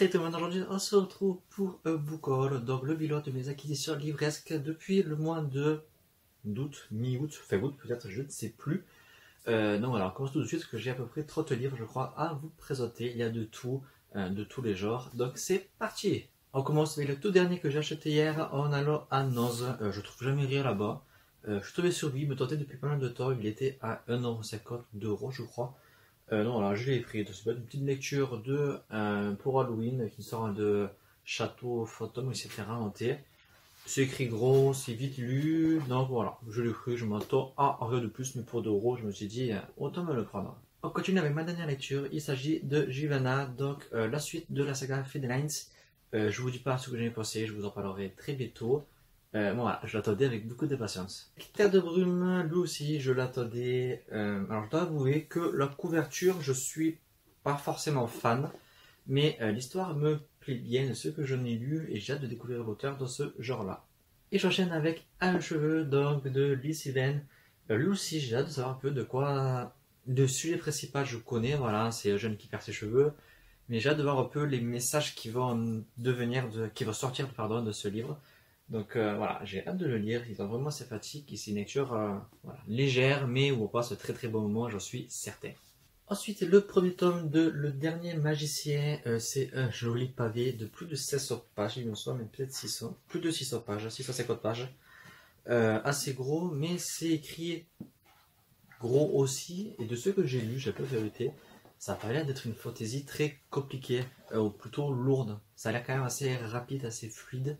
salut tout le monde, aujourd'hui on se retrouve pour un book haul, donc le bilan de mes acquisitions livresques depuis le mois de d'août, mi-août, fin août peut-être, je ne sais plus. Donc voilà, on commence tout de suite parce que j'ai à peu près 30 livres je crois à vous présenter, il y a de tout, de tous les genres, donc c'est parti. On commence avec le tout dernier que j'ai acheté hier en allant à Noz, je trouve jamais rien là-bas. Je suis tombé sur lui, il me tentait depuis pas mal de temps, il était à 1,50 € je crois. Non, voilà, je l'ai pris. C'est pas une petite lecture de pour Halloween qui sort de château fantôme, etc. hanté. C'est écrit gros, c'est vite lu, donc voilà, je l'ai pris, je m'attends à rien de plus, mais pour 2 €, je me suis dit, autant me le prendre. On continue avec ma dernière lecture, il s'agit de Giovanna, donc la suite de la saga Fedelines. Je vous dis pas ce que j'en ai pensé, je vous en parlerai très bientôt. Bon, voilà, je l'attendais avec beaucoup de patience. Terre de brume, lui aussi, je l'attendais. Alors, je dois avouer que la couverture, je suis pas forcément fan, mais l'histoire me plaît bien de ce que j'en ai lu et j'ai hâte de découvrir l'auteur dans ce genre-là. Et j'enchaîne avec Un cheveu, donc de Lee Sylvain. Lui aussi, j'ai hâte de savoir un peu de quoi. Le sujet principal, je connais, voilà, c'est un jeune qui perd ses cheveux, mais j'ai hâte de voir un peu les messages qui vont qui vont sortir, pardon, de ce livre. Donc voilà, j'ai hâte de le lire, il est vraiment sympathique et c'est une lecture voilà, légère mais où on passe un très très bon moment, j'en suis certain. Ensuite, le premier tome de Le Dernier Magicien, c'est un joli pavé de plus de 1600 pages, il me semble, mais peut-être 600, plus de 600 pages, 650 pages. Assez gros, mais c'est écrit gros aussi, et de ce que j'ai lu, j'ai pas vérité, ça a pas l'air d'être une fantaisie très compliquée, ou plutôt lourde. Ça a l'air quand même assez rapide, assez fluide.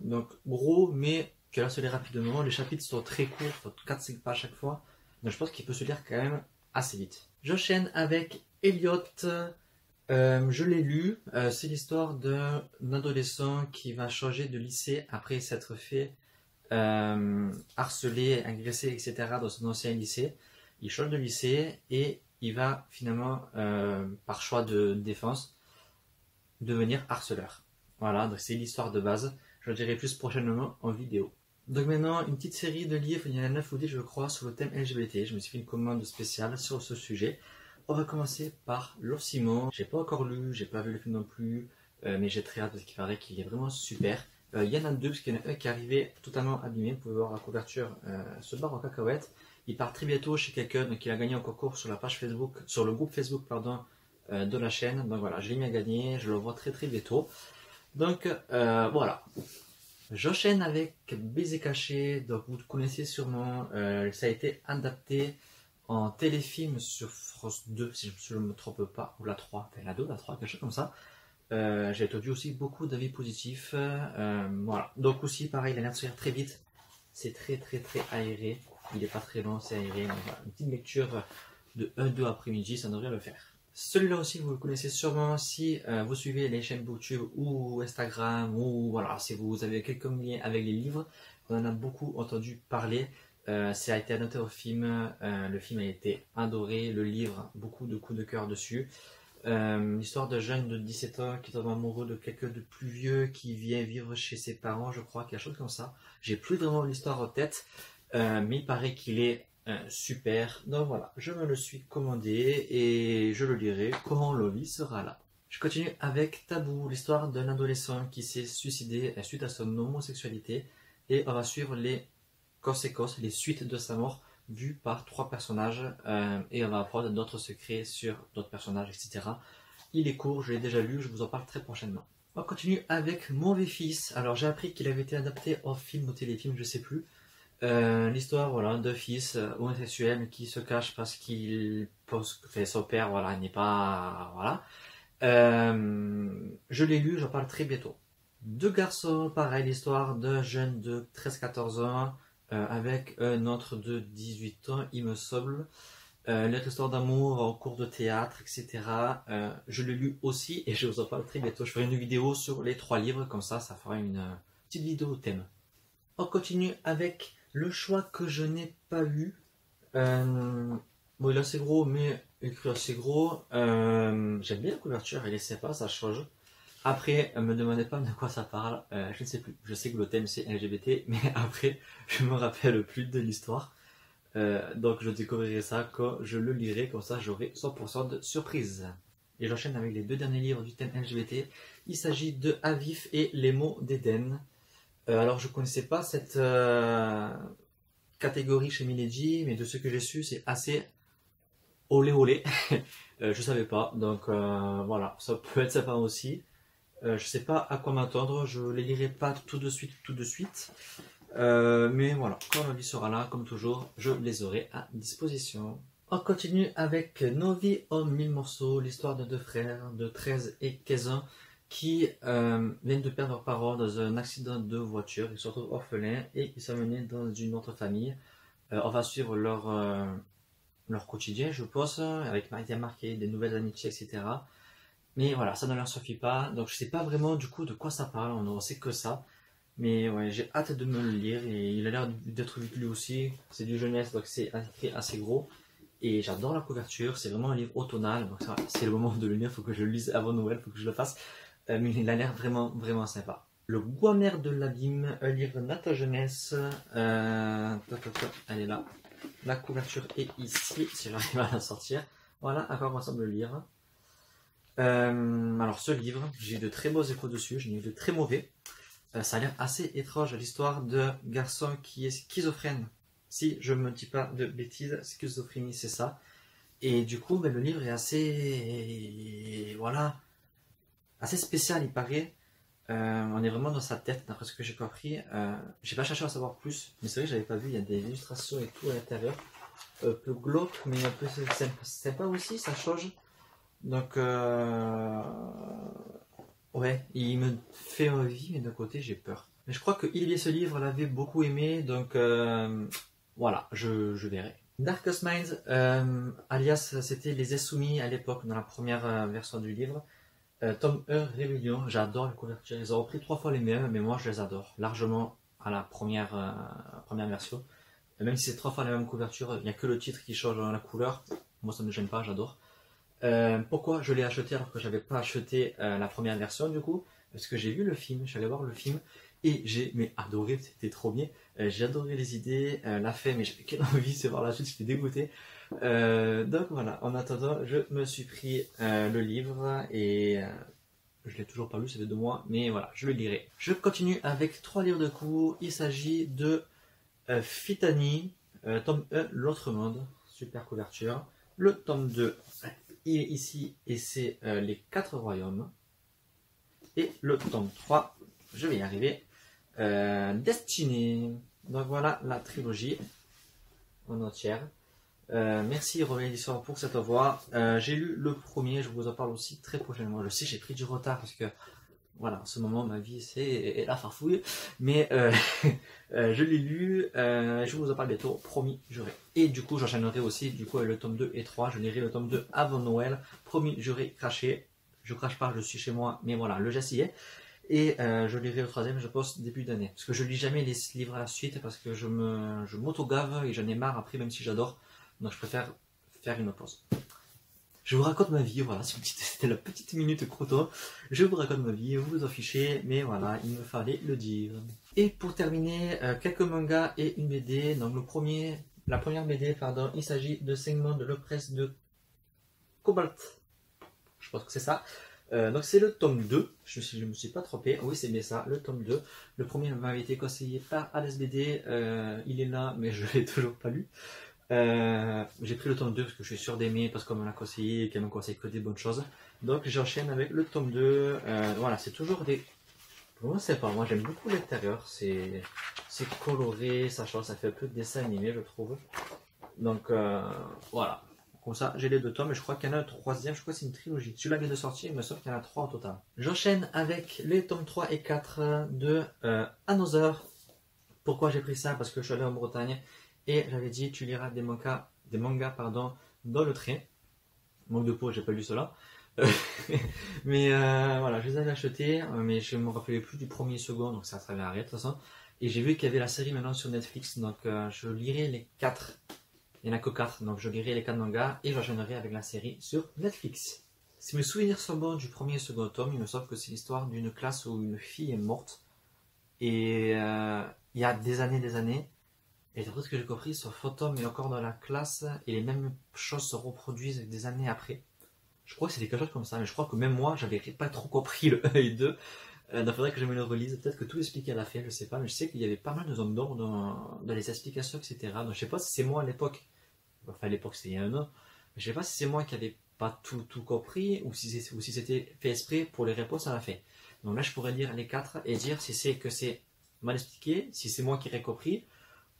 Donc gros, mais qui a se lire rapidement. Les chapitres sont très courts, 4-5 pages chaque fois. Donc je pense qu'il peut se lire quand même assez vite. J'enchaîne avec Elliot. Je l'ai lu. C'est l'histoire d'un adolescent qui va changer de lycée après s'être fait harceler, agresser, etc. dans son ancien lycée. Il change de lycée et il va finalement, par choix de défense, devenir harceleur. Voilà, donc c'est l'histoire de base. Je le dirai plus prochainement en vidéo. Donc maintenant, une petite série de livres, il y en a 9 ou 10 je crois, sur le thème LGBT. Je me suis fait une commande spéciale sur ce sujet. On va commencer par Love Simon. J'ai pas encore lu, j'ai pas vu le film non plus, mais j'ai très hâte parce qu'il paraît qu'il est vraiment super. Il y en a deux, parce qu'il y en a un qui est arrivé totalement abîmé. Vous pouvez voir la couverture se barre en cacahuète. Il part très bientôt chez quelqu'un, donc il a gagné un concours sur la page Facebook, sur le groupe Facebook, pardon, de la chaîne. Donc voilà, je l'ai mis à gagner, je le vois très très bientôt. Donc voilà. J'enchaîne avec Baiser caché, donc vous le connaissez sûrement, ça a été adapté en téléfilm sur France 2, si je ne me trompe pas, ou la 3, enfin la 2, la 3, quelque chose comme ça. J'ai entendu aussi beaucoup d'avis positifs, voilà. Donc aussi, pareil, il a l'air de se faire très vite, c'est très très très aéré, il n'est pas très long, c'est aéré, donc voilà. Une petite lecture de 1-2 après-midi, ça devrait le faire. Celui-là aussi, vous le connaissez sûrement si vous suivez les chaînes YouTube ou Instagram, ou voilà, si vous avez quelques liens avec les livres, on en a beaucoup entendu parler. Ça a été adapté au film, le film a été adoré, le livre, beaucoup de coups de cœur dessus. L'histoire d'un jeune de 17 ans qui tombe amoureux de quelqu'un de plus vieux qui vient vivre chez ses parents, je crois, quelque chose comme ça. J'ai plus vraiment l'histoire en tête, mais il paraît qu'il est super. Donc voilà, je me le suis commandé et je le lirai quand l'envie sera là. Je continue avec Tabou, l'histoire d'un adolescent qui s'est suicidé suite à son homosexualité et on va suivre les conséquences, les suites de sa mort vues par 3 personnages et on va apprendre d'autres secrets sur d'autres personnages, etc. Il est court, je l'ai déjà lu, je vous en parle très prochainement. On continue avec Mauvais Fils. Alors j'ai appris qu'il avait été adapté en film ou téléfilm, je sais plus. L'histoire voilà, d'un fils homosexuel qui se cache parce qu'il pense que son père voilà, n'est pas. Voilà. Je l'ai lu, j'en parle très bientôt. Deux garçons, pareil, l'histoire d'un jeune de 13-14 ans avec un autre de 18 ans, il me semble. Notre histoire d'amour en cours de théâtre, etc. Je l'ai lu aussi et je vous en parle très bientôt. Je ferai une vidéo sur les 3 livres, comme ça fera une petite vidéo au thème. On continue avec le choix que je n'ai pas lu. Bon, il est assez gros, mais écrit assez gros. J'aime bien la couverture, elle est sympa, ça change. Après, me demandez pas de quoi ça parle, je ne sais plus. Je sais que le thème c'est LGBT, mais après, je me rappelle plus de l'histoire. Donc je découvrirai ça quand je le lirai, comme ça j'aurai 100% de surprise. Et j'enchaîne avec les 2 derniers livres du thème LGBT. Il s'agit de Avif et les mots d'Éden. Alors je connaissais pas cette catégorie chez Milady, mais de ce que j'ai su, c'est assez olé olé. Je savais pas, donc voilà, ça peut être sympa aussi. Je sais pas à quoi m'attendre, je les lirai pas tout de suite. Mais voilà, quand la vie sera là, comme toujours, je les aurai à disposition. On continue avec Nos vies en 1000 morceaux, l'histoire de 2 frères de 13 et 15 ans qui viennent de perdre leurs parents dans un accident de voiture. Ils se retrouvent orphelins et ils sont menés dans une autre famille. On va suivre leur quotidien, je pense, avec Marie marqué, des nouvelles amitiés, etc. Mais voilà, ça ne leur suffit pas. Donc je sais pas vraiment du coup de quoi ça parle, on ne sait que ça. Mais ouais, j'ai hâte de me le lire et il a l'air d'être lu aussi. C'est du jeunesse, donc c'est écrit assez gros. Et j'adore la couverture, c'est vraiment un livre automnal. Donc c'est le moment de le lire, il faut que je le lise avant Noël, il faut que je le fasse. Mais il a l'air vraiment sympa. Le Guamer de l'abîme, un livre Nata Jeunesse. Elle est là. La couverture est ici, si j'arrive à la sortir. Voilà à quoi ressemble le livre. Alors ce livre, j'ai eu de très beaux échos dessus, j'en ai eu de très mauvais. Ça a l'air assez étrange, l'histoire de garçon qui est schizophrène. Si je me dis pas de bêtises, schizophrénie c'est ça. Et du coup, le livre est assez, voilà, assez spécial, il paraît. On est vraiment dans sa tête, d'après ce que j'ai compris. J'ai pas cherché à savoir plus, mais c'est vrai que j'avais pas vu, il y a des illustrations et tout à l'intérieur. Un peu glauque, mais un peu sympa aussi, ça change. Donc, ouais, il me fait envie, mais d'un côté, j'ai peur. Mais je crois que Olivier ce livre l'avait beaucoup aimé, donc voilà, je verrai. Darkest Minds, alias, c'était Les Insoumis à l'époque, dans la première version du livre. Tome 1, Rébellion, j'adore les couvertures. Ils ont repris 3 fois les mêmes, mais moi je les adore largement à la première version. Même si c'est 3 fois la même couverture, il n'y a que le titre qui change dans la couleur. Moi ça ne me gêne pas, j'adore. Pourquoi je l'ai acheté alors que j'avais pas acheté la première version du coup? Parce que j'ai vu le film, je suis allé voir le film et j'ai adoré, c'était trop bien. J'ai adoré les idées, la fin, mais j'avais quelle envie de voir la suite, j'étais dégoûté. Donc voilà, en attendant, je me suis pris le livre et je l'ai toujours pas lu, ça fait 2 mois, mais voilà, je le lirai. Je continue avec 3 livres de coups. Il s'agit de Fitani, tome 1, L'autre monde, super couverture. Le tome 2, il est ici et c'est Les 4 royaumes. Et le tome 3, je vais y arriver, Destinée. Donc voilà la trilogie en entière. Merci Romain Édition pour cette voix. J'ai lu le premier, je vous en parle aussi très prochainement. Je sais, j'ai pris du retard parce que voilà, en ce moment ma vie c'est la farfouille, mais je l'ai lu, je vous en parle bientôt, promis, juré. Et du coup j'enchaînerai aussi du coup avec le tome 2 et 3, je lirai le tome 2 avant Noël, promis, juré, craché. Je crache pas, je suis chez moi, mais voilà, le geste y est. Et je lirai le 3e, je pense, début d'année. Parce que je lis jamais les livres à la suite parce que je m'auto-gave et j'en ai marre après, même si j'adore. Donc je préfère faire une pause. Je vous raconte ma vie, voilà, c'était la petite minute croton. Je vous raconte ma vie, vous vous en fichez, mais voilà, il me fallait le dire. Et pour terminer, quelques mangas et une BD. Donc la première BD, pardon, il s'agit de Segment de l'Oppresse de Cobalt. Je pense que c'est ça. Donc c'est le tome 2, je me suis pas trompé, oui c'est bien ça, le tome 2. Le premier m'avait été conseillé par AlesBD, il est là mais je l'ai toujours pas lu. J'ai pris le tome 2 parce que je suis sûr d'aimer, parce qu'on me l'a conseillé et qu'elle me conseille que des bonnes choses. Donc j'enchaîne avec le tome 2, voilà, c'est toujours des... Moi c'est pas, moi j'aime beaucoup l'intérieur, c'est coloré, ça change, ça fait un peu de dessin animé je trouve. Donc voilà. Comme ça, j'ai les 2 tomes et je crois qu'il y en a un 3e, je crois que c'est une trilogie. Celui-là vient de sortir, il me semble qu'il y en a 3 au total. J'enchaîne avec les tomes 3 et 4 de Another. Pourquoi j'ai pris ça? Parce que je suis allé en Bretagne et j'avais dit tu liras des mangas dans le train. Manque de peau, j'ai pas lu cela. Mais voilà, je les avais achetés, mais je me rappelais plus du premier et second, donc ça s'avait arrêté de toute façon. Et j'ai vu qu'il y avait la série maintenant sur Netflix, donc je lirai les 4. Il n'y en a que 4, donc je lirai les 4 mangas et j'enchaînerai avec la série sur Netflix. Si mes souvenirs sont bons du premier et second tome, il me semble que c'est l'histoire d'une classe où une fille est morte. Et il y a des années, et d'après ce que j'ai compris, ce fantôme est encore dans la classe et les mêmes choses se reproduisent des années après. Je crois que c'était quelque chose comme ça, mais je crois que même moi, j'avais pas trop compris le 1 et 2. Donc il faudrait que je me le relise. Peut-être que tout expliqué à la fin, je sais pas, mais je sais qu'il y avait pas mal de zones d'ombre dans les explications, etc. Donc je sais pas si c'est moi à l'époque, enfin à l'époque c'était il y a un an, mais je sais pas si c'est moi qui n'avais pas tout compris ou si c'était fait exprès pour les réponses à la fin. Donc là je pourrais lire les 4 et dire si c'est que c'est mal expliqué, si c'est moi qui ai compris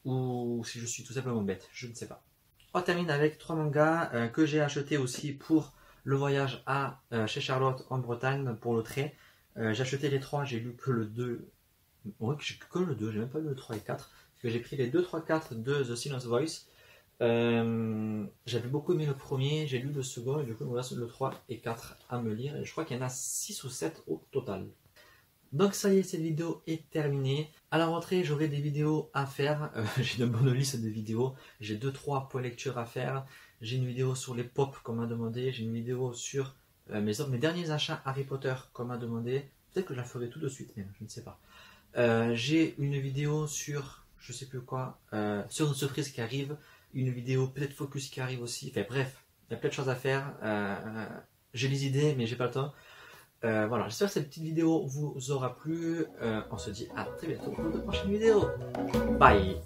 ou si je suis tout simplement bête, je ne sais pas. On termine avec 3 mangas que j'ai acheté aussi pour le voyage chez Charlotte en Bretagne pour le trait. J'ai acheté les 3, j'ai lu que le 2. Ouais, j'ai que le 2, j'ai même pas lu le 3 et 4. Parce que j'ai pris les 2, 3, 4 de The Silence Voice. J'avais beaucoup aimé le premier, j'ai lu le second, et du coup il me reste le 3 et 4 à me lire. Et je crois qu'il y en a 6 ou 7 au total. Donc ça y est, cette vidéo est terminée. À la rentrée, j'aurai des vidéos à faire. J'ai une bonne liste de vidéos. J'ai 2-3 points lecture à faire. J'ai une vidéo sur les pop qu'on m'a demandé. J'ai une vidéo sur mes derniers achats Harry Potter qu'on m'a demandé. Peut-être que je la ferai tout de suite même, je ne sais pas. J'ai une vidéo sur, je sais plus quoi, sur une surprise qui arrive. Une vidéo peut-être focus qui arrive aussi. Enfin bref, il y a plein de choses à faire. J'ai les idées, mais j'ai pas le temps. Voilà, j'espère que cette petite vidéo vous aura plu. On se dit à très bientôt pour de prochaines vidéos. Bye.